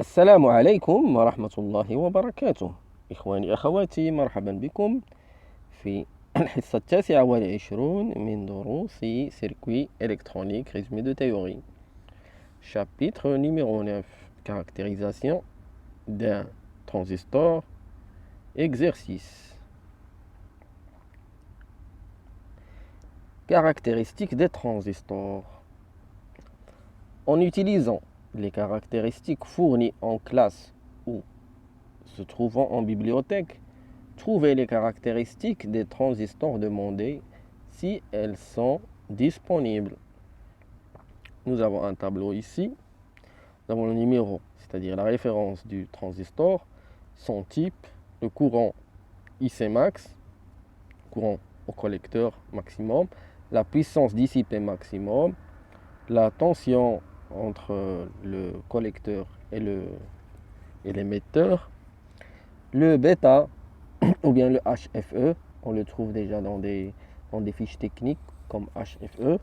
السلام عليكم ورحمة الله وبركاته. إخواني أخواتي، مرحبا بكم في الحصة 29 من دروس circuit électronique résumé de théorie. Chapitre numéro 9. Caractérisation d'un transistor. Exercice. Caractéristiques des transistors. En utilisant les caractéristiques fournies en classe ou se trouvant en bibliothèque, trouvez les caractéristiques des transistors demandés si elles sont disponibles. Nous avons un tableau ici. Nous avons le numéro, c'est-à-dire la référence du transistor, son type, le courant IC max, courant au collecteur maximum, la puissance dissipée maximum, la tension entre le collecteur et l'émetteur, le bêta ou bien le HFE, on le trouve déjà dans des fiches techniques comme HFE,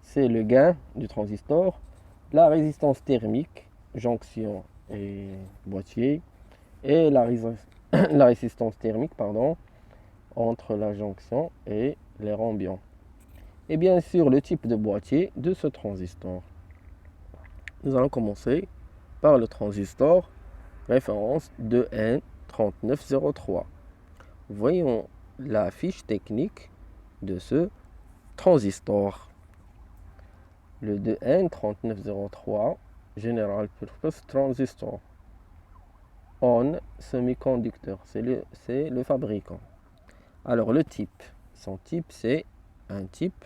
c'est le gain du transistor, la résistance thermique, jonction et boîtier, et la résistance thermique entre la jonction et l'air ambiant. Et bien sûr le type de boîtier de ce transistor. Nous allons commencer par le transistor référence 2N3903. Voyons la fiche technique de ce transistor. Le 2N3903 General Purpose Transistor ON Semiconductor, c'est le fabricant. Alors le type, son type c'est un type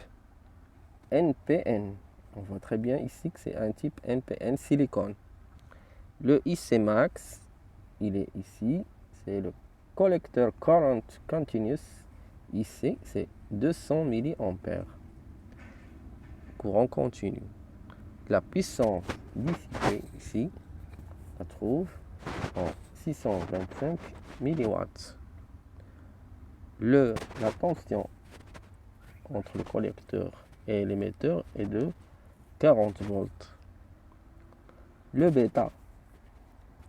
NPN. On voit très bien ici que c'est un type NPN silicone. Le IC max, il est ici, c'est le collecteur current continuous. Ici, c'est 200 mA. Courant continu. La puissance dissipée ici, on la trouve en 625 mW. La tension entre le collecteur et l'émetteur est de 40 volts. Le bêta,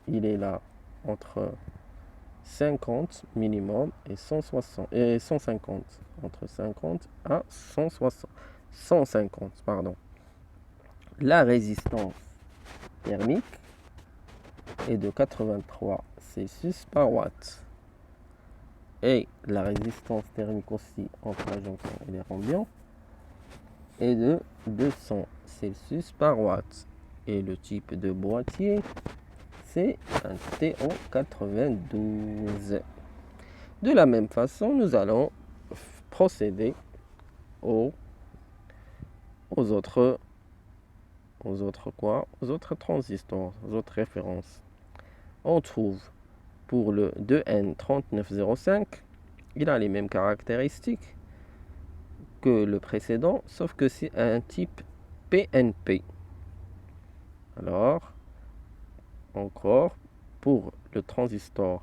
il est là entre 50 minimum et 150, entre 50 à 150, pardon. La résistance thermique est de 83 Celsius par watt. Et la résistance thermique aussi entre la jonction et l'air ambiant est de 200 Celsius par watt. Et le type de boîtier, c'est un TO92. De la même façon, nous allons procéder aux autres transistors, aux autres références. On trouve pour le 2N3905, il a les mêmes caractéristiques que le précédent, sauf que c'est un type PNP. Alors, encore, pour le transistor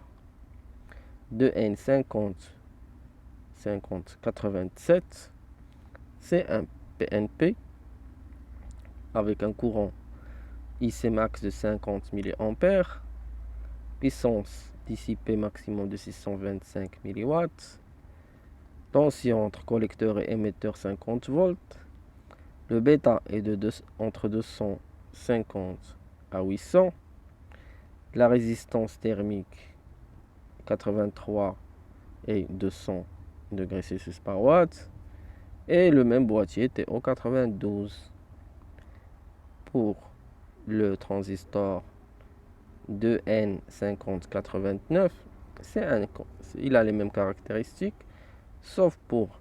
2N5087, c'est un PNP avec un courant IC max de 50 mA, puissance dissipée maximum de 625 mW, tension entre collecteur et émetteur 50 volts, le bêta est entre 250 à 800, la résistance thermique 83 et 200 degrés Celsius par watt, et le même boîtier TO92. Pour le transistor 2N5089, il a les mêmes caractéristiques, sauf pour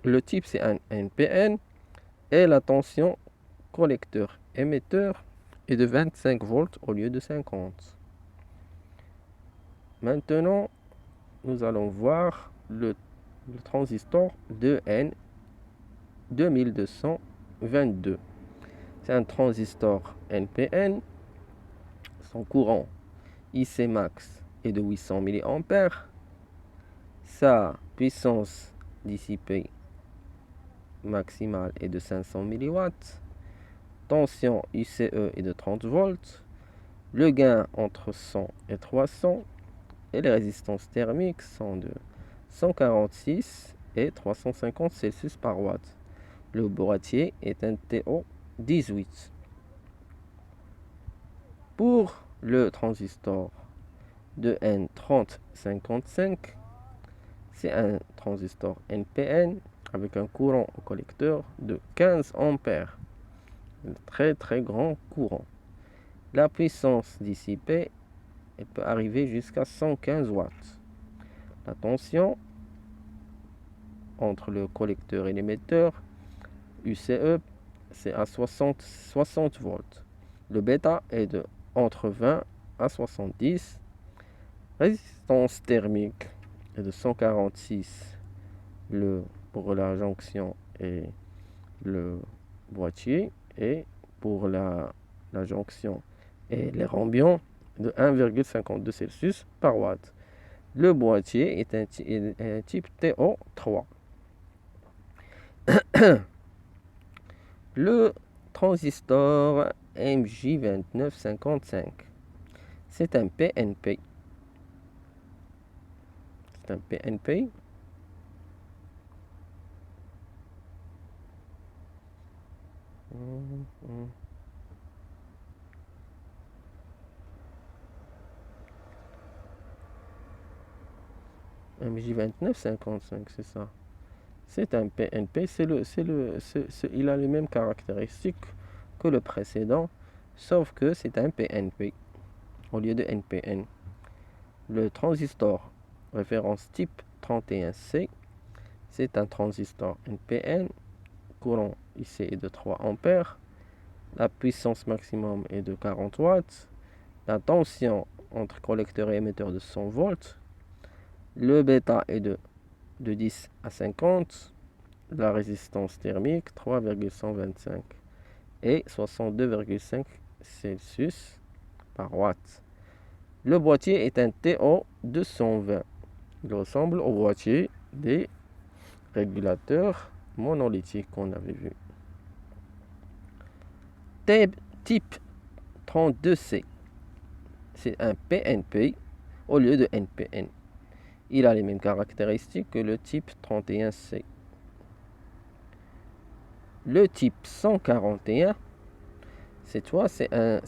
le type c'est un NPN et la tension collecteur-émetteur est de 25 volts au lieu de 50. Maintenant, nous allons voir le transistor 2N2222. C'est un transistor NPN. Son courant IC max est de 800 mA. Sa puissance dissipée maximale est de 500 mW. Tension ICE est de 30 volts. Le gain entre 100 et 300 et les résistances thermiques sont de 146 et 350 Celsius par watt. Le boîtier est un TO18. Pour le transistor de N3055, c'est un transistor NPN avec un courant au collecteur de 15 ampères. Un très très grand courant. La puissance dissipée elle peut arriver jusqu'à 115 watts. La tension entre le collecteur et l'émetteur, UCE, c'est à 60 volts. Le bêta est de entre 20 à 70. Résistance thermique est de 146 pour la jonction et le boîtier, et pour la jonction et l'air ambiant de 1,52 Celsius par watt. Le boîtier est un type TO3. Le transistor MJ2955, c'est un PNP. C'est un PNP. MJ2955, c'est ça. C'est un PNP, il a les mêmes caractéristiques que le précédent, sauf que c'est un PNP au lieu de NPN. Le transistor référence type 31C, c'est un transistor NPN, courant IC est de 3 ampères, la puissance maximum est de 40 watts, la tension entre collecteur et émetteur de 100 volts, le bêta est de 10 à 50, la résistance thermique 3,125 et 62,5 Celsius par watt. Le boîtier est un TO220. Il ressemble au boîtier des régulateurs monolithiques qu'on avait vu. Type 32C, c'est un PNP au lieu de NPN. Il a les mêmes caractéristiques que le type 31C. Le type 141, c'est un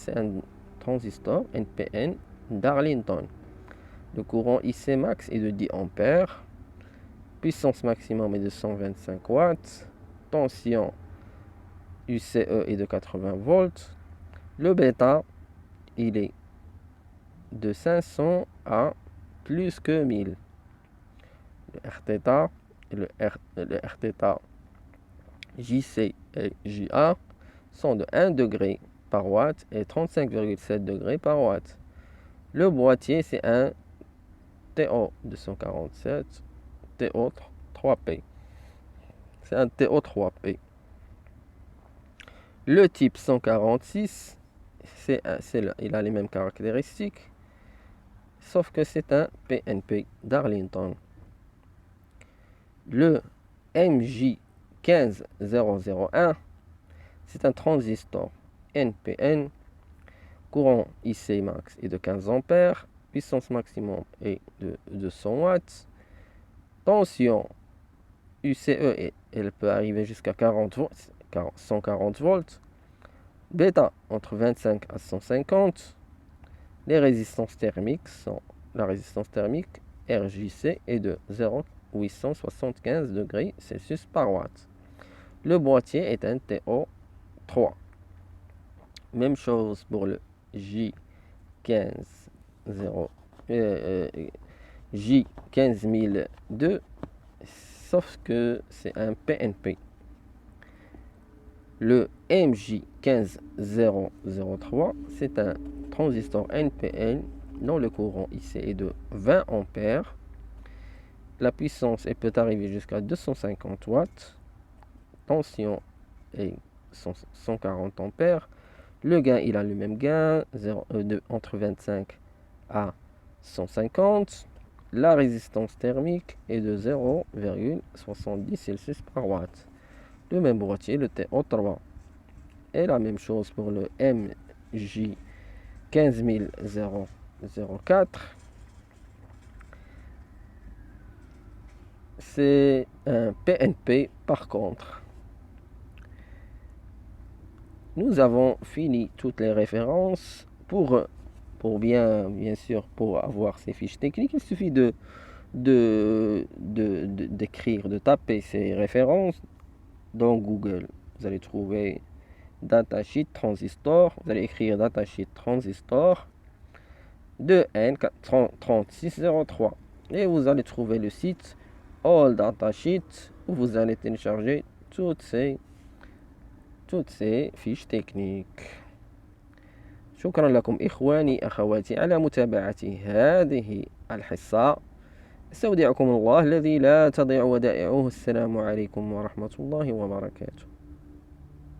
transistor NPN d'Arlington. Le courant IC max est de 10 ampères. Puissance maximum est de 125 watts. Tension UCE est de 80 volts. Le bêta, il est de 500 à plus que 1000. Le Rθ, le Rθ JC et JA sont de 1 degré par watt et 35,7 degrés par watt. Le boîtier, c'est un TO247 TO3P. C'est un TO3P. Le type 146, il a les mêmes caractéristiques, sauf que c'est un PNP d'Arlington. Le MJ15001, c'est un transistor NPN, courant IC max est de 15 ampères, puissance maximum est de 200 watts, tension UCE, elle peut arriver jusqu'à 140 volts, bêta entre 25 à 150, les résistances thermiques sont, la résistance thermique RJC est de 0,875 degrés Celsius par watt. Le boîtier est un TO3. Même chose pour le J15002, sauf que c'est un PNP. Le MJ15003, c'est un transistor NPN dont le courant IC est de 20 ampères. La puissance peut arriver jusqu'à 250 watts. Tension est 140 ampères. Le gain, il a le même gain, entre 25 à 150. La résistance thermique est de 0,70 Celsius par watt. Le même boîtier, le TO3. Et la même chose pour le 15004. C'est un PNP. Par contre, nous avons fini toutes les références. Bien sûr, pour avoir ces fiches techniques, il suffit d'écrire, de taper ces références dans Google. Vous allez trouver datasheet transistor. Vous allez écrire datasheet transistor 2N3603 et vous allez trouver le site All Datasheet où vous allez télécharger toutes ces fiches techniques. شكرا لكم إخواني أخواتي على متابعة هذه الحصة. استودعكم الله الذي لا تضيع ودائعه. السلام عليكم ورحمة الله وبركاته.